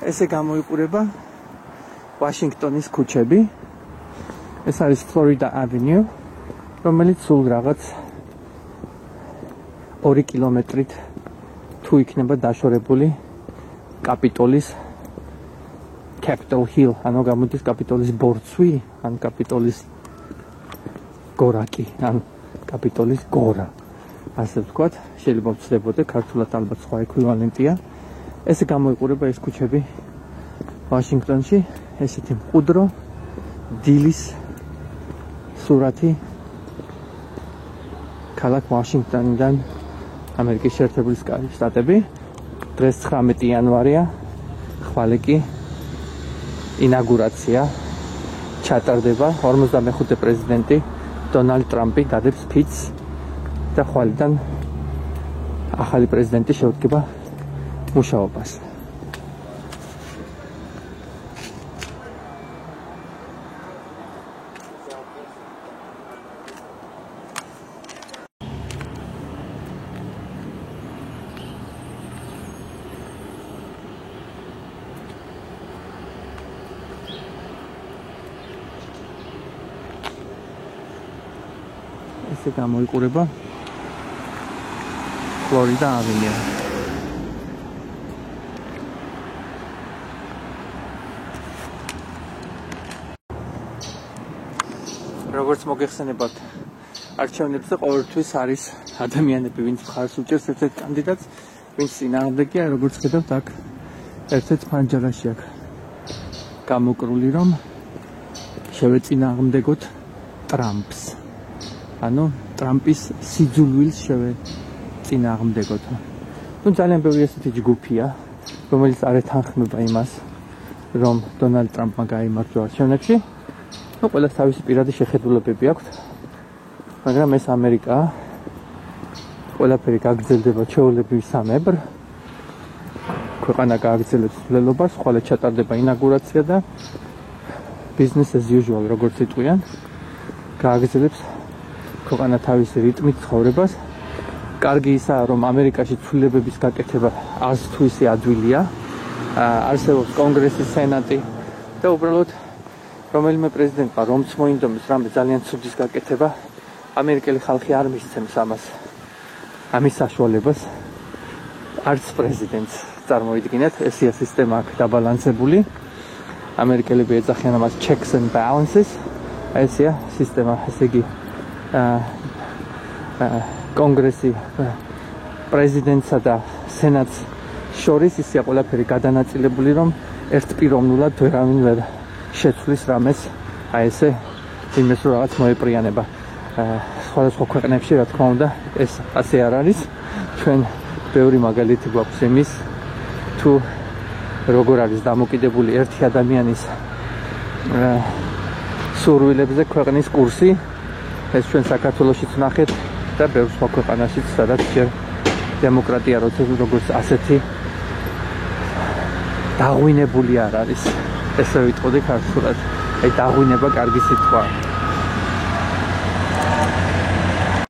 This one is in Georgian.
ესე გამოიყურება ვაშინგტონის ქუჩები. ეს არის Florida Avenue, რომელიც სულ რაღაც 2 კილომეტრით თუ იქნება დაშორებული კაპიტოლის Capitol Hill, ანუ გამოდის კაპიტოლის ბორცვი, ან კაპიტოლის გორაკი, ან კაპიტოლის გორა. ასე ვთქვათ, შეიძლება ვცდებოდე, ქართულად ალბათ სხვა ეკვივალენტია. ესე გამოიყურება ეს ქუჩები ვაშინგტონში, ესეთი მყუდრო დილის სურათი ქალაქ ვაშინგტონიდან ამერიკის შეერთებული შტატები. დღეს 19 იანვარია, ხვალე კი ინაგურაცია ჩატარდება. 45 პრეზიდენტი დონალდ ტრამპი გადებს ფიცს და ხვალიდან ახალი პრეზიდენტი შეუდგება მუშაობას. ესე გამოიყურება Florida Avenue. როგორც მოგეხსენებათ, არჩევნებზე ყოველთვის არის ადამიანები, ვინც მხარს უჭერს ერთ-ერთ კანდიდატს, ვინც წინააღმდეგია, როგორც ხედავთ, აქ ერთ-ერთ ფანჯარაში აქ გამოკრული, რომ შევეწინააღმდეგოთ ტრამპს. ანუ ტრამპის სიძულვილს შევეწინააღმდეგოთ. ძალიან ბევრი ესეთი ჯგუფია, რომელიც არ ეთანხმება იმას, რომ დონალდ ტრამპმა გაიმარჯვა არჩევნებში. ყველას თავისი პირადი შეხედულებები აქვს, მაგრამ ეს ამერიკაა. ყველაფერი გაგრძელდება ჩვეულებრივსამებრ. ქვეყანა გააგრძელებს მცდელობას, ხვალე ჩატარდება ინაგურაცია და business as usual, როგორც იტყვიან, გააგრძელებს ქვეყანა თავისი რიტმით ცხოვრებას. კარგი ისაა, რომ ამერიკაში ცვლილებების გაკეთება არც თუ ისე ადვილია. არსებობს კონგრესი, სენატი და უბრალოდ რომელიმე პრეზიდენტმა რომც მოინდომის რამე ძალიან ცუდის გაკეთება, ამერიკელი ხალხი არ მისცემს ამის საშუალებას. არც პრეზიდენტს წარმოიდგინეთ, ესეა სისტემა აქ დაბალანსებული. ამერიკელები ეძახიან ამას checks and balances. ესეა სისტემა, ესე იგი კონგრესი, პრეზიდენტსა და სენატს შორის ისია ყველაფერი გადანაწილებული, რომ ერთპიროვნულად ვერავინ ვერ შეცვლის რამეს, ესე იმეს რომ რაღაც მოეპრიანება. სხვადასხვა ქვეყნებში, რა თქმა უნდა, ეს ასე არ არის. ჩვენ ბევრი მაგალითი გვაქვს იმის, თუ როგორ არის დამოკიდებული ერთი ადამიანის სურვილებზე ქვეყნის კურსი. ეს ჩვენ საქართველოშიც ვნახეთ და ბევრ სხვა ქვეყანაშიც, სადაც ჯერ დემოკრატია როგორც ასეთი დაღვინებული არ არის. ესე ვიტყოდი ქართულად. აი დაღვინება კარგი სიტყვაა.